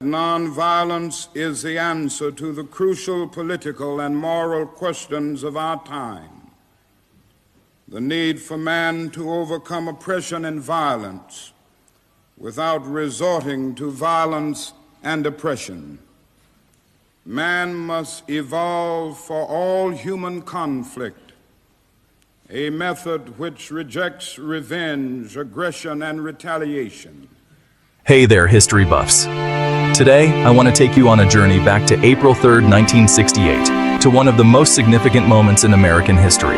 Nonviolence is the answer to the crucial political and moral questions of our time. The need for man to overcome oppression and violence without resorting to violence and oppression. Man must evolve for all human conflict a method which rejects revenge, aggression, and retaliation. Hey there, history buffs. Today, I want to take you on a journey back to April 3rd, 1968, to one of the most significant moments in American history.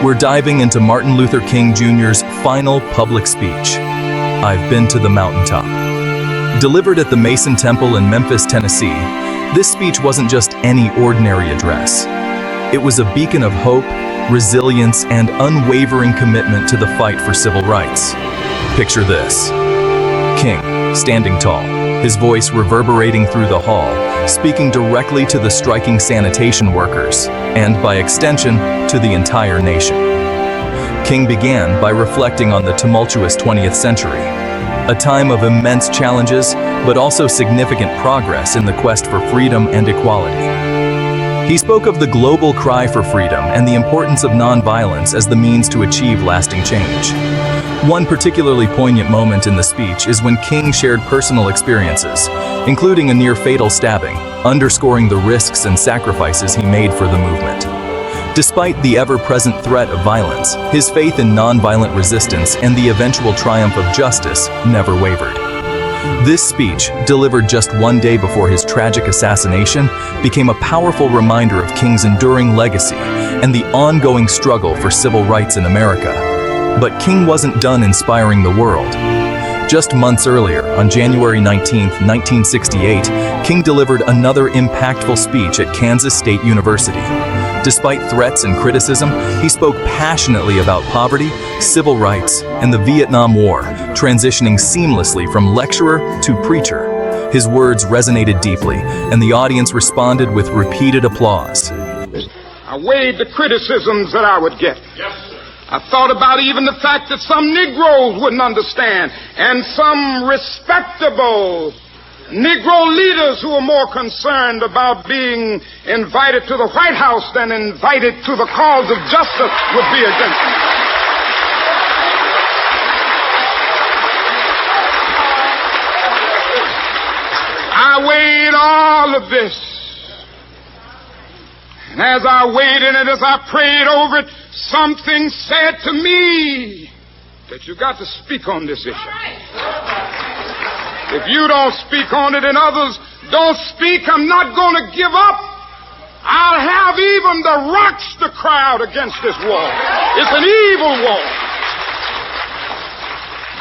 We're diving into Martin Luther King Jr.'s final public speech, "I've Been to the Mountaintop." Delivered at the Mason Temple in Memphis, Tennessee, this speech wasn't just any ordinary address. It was a beacon of hope, resilience, and unwavering commitment to the fight for civil rights. Picture this. King, standing tall, his voice reverberating through the hall, speaking directly to the striking sanitation workers, and by extension, to the entire nation. King began by reflecting on the tumultuous 20th century, a time of immense challenges, but also significant progress in the quest for freedom and equality. He spoke of the global cry for freedom and the importance of nonviolence as the means to achieve lasting change. One particularly poignant moment in the speech is when King shared personal experiences, including a near-fatal stabbing, underscoring the risks and sacrifices he made for the movement. Despite the ever-present threat of violence, his faith in nonviolent resistance and the eventual triumph of justice never wavered. This speech, delivered just one day before his tragic assassination, became a powerful reminder of King's enduring legacy and the ongoing struggle for civil rights in America. But King wasn't done inspiring the world. Just months earlier, on January 19, 1968, King delivered another impactful speech at Kansas State University. Despite threats and criticism, he spoke passionately about poverty, civil rights, and the Vietnam War, transitioning seamlessly from lecturer to preacher. His words resonated deeply, and the audience responded with repeated applause. I weighed the criticisms that I would get. I thought about even the fact that some Negroes wouldn't understand, and some respectable Negro leaders who were more concerned about being invited to the White House than invited to the cause of justice would be against me. I weighed all of this. And as I weighed in it, as I prayed over it, something said to me that you got to speak on this issue. If you don't speak on it and others don't speak, I'm not going to give up. I'll have even the rocks to cry out against this war. It's an evil war.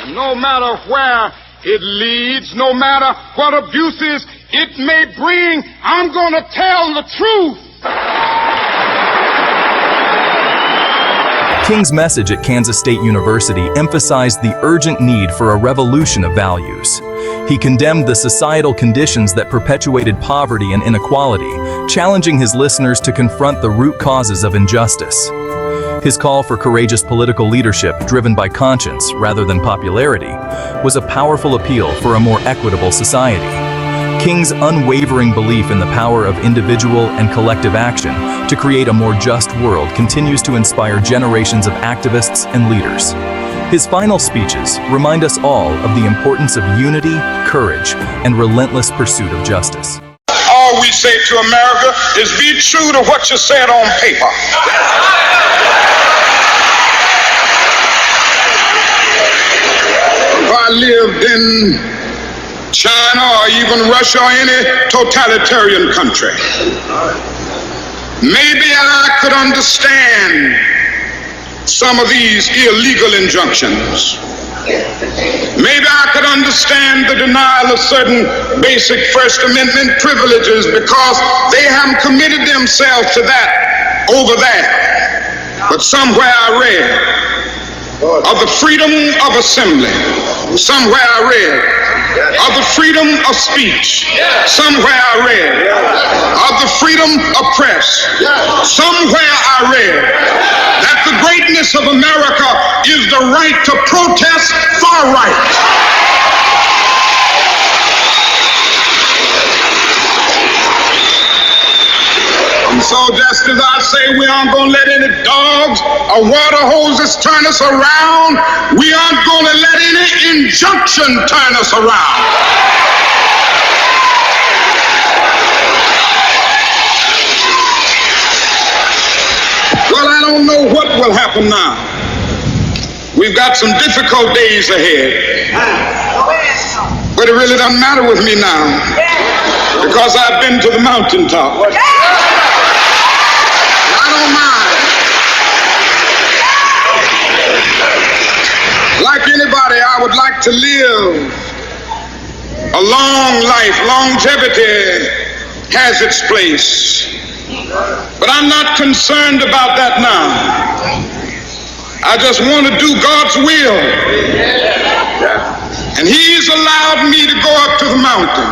And no matter where it leads, no matter what abuses it may bring, I'm going to tell the truth. King's message at Kansas State University emphasized the urgent need for a revolution of values. He condemned the societal conditions that perpetuated poverty and inequality, challenging his listeners to confront the root causes of injustice. His call for courageous political leadership driven by conscience rather than popularity was a powerful appeal for a more equitable society. King's unwavering belief in the power of individual and collective action to create a more just world continues to inspire generations of activists and leaders. His final speeches remind us all of the importance of unity, courage, and relentless pursuit of justice. All we say to America is be true to what you said on paper. If I lived in China or even Russia or any totalitarian country, maybe I could understand some of these illegal injunctions. Maybe I could understand the denial of certain basic First Amendment privileges because they haven't committed themselves to that over there. But somewhere I read of the freedom of assembly. Somewhere I read of the freedom of speech. Somewhere I read of the freedom of press. Somewhere I read that the greatness of America is the right to protest far right. so just as I say we aren't going to let any dogs or water hoses turn us around, we aren't going to let any injunction turn us around. Well, I don't know what will happen now. We've got some difficult days ahead. But it really doesn't matter with me now, because I've been to the mountaintop. I don't mind. Like anybody, I would like to live a long life. Longevity has its place. But I'm not concerned about that now. I just want to do God's will. And He's allowed me to go up to the mountain.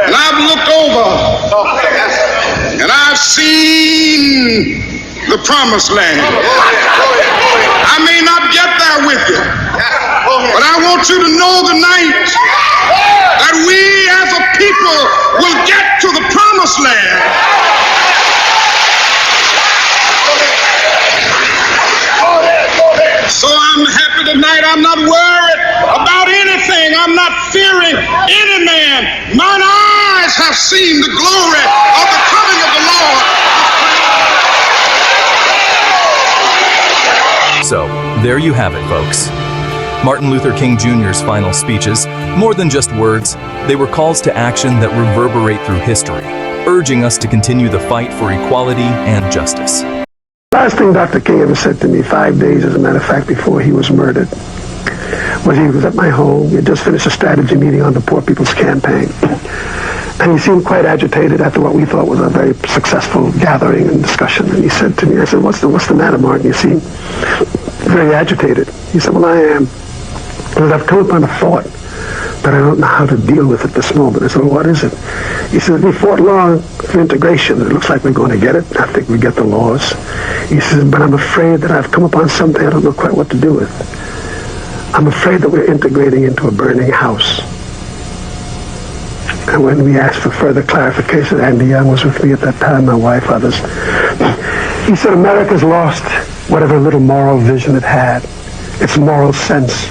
And I've looked over and I've seen the promised land. I may not get there with you, but I want you to know tonight that we as a people will get to the promised land. So I'm happy tonight. I'm not worried about anything. I'm not fearing any man. Mine eyes have seen the glory of the coming of the Lord. So, there you have it, folks. Martin Luther King Jr.'s final speeches, more than just words, they were calls to action that reverberate through history, urging us to continue the fight for equality and justice. Last thing Dr. King ever said to me, 5 days, as a matter of fact, before he was murdered, was he was at my home. We had just finished a strategy meeting on the Poor People's Campaign. And he seemed quite agitated after what we thought was a very successful gathering and discussion. And he said to me, I said, what's the matter, Martin? You seem very agitated. He said, well, I am. Because I've come upon a thought, but I don't know how to deal with it this moment. I said, well, what is it? He said, we fought long for integration. It looks like we're going to get it. I think we get the laws. He says, but I'm afraid that I've come upon something I don't know quite what to do with. I'm afraid that we're integrating into a burning house. And when we asked for further clarification, Andy Young was with me at that time, my wife, others. He said, America's lost whatever little moral vision it had. Its moral sense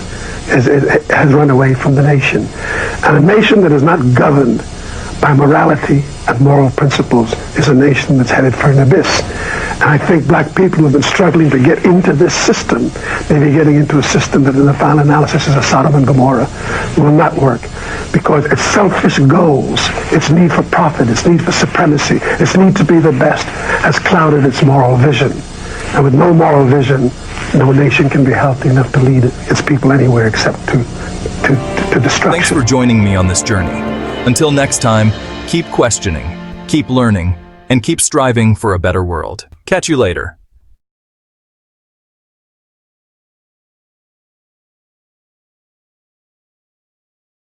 has run away from the nation. And a nation that is not governed by morality and moral principles is a nation that's headed for an abyss. And I think black people who have been struggling to get into this system may be getting into a system that in the final analysis is a Sodom and Gomorrah. Will not work because its selfish goals, its need for profit, its need for supremacy, its need to be the best has clouded its moral vision. And with no moral vision, no nation can be healthy enough to lead its people anywhere except to destruction. Thanks for joining me on this journey. Until next time, keep questioning, keep learning, and keep striving for a better world. Catch you later.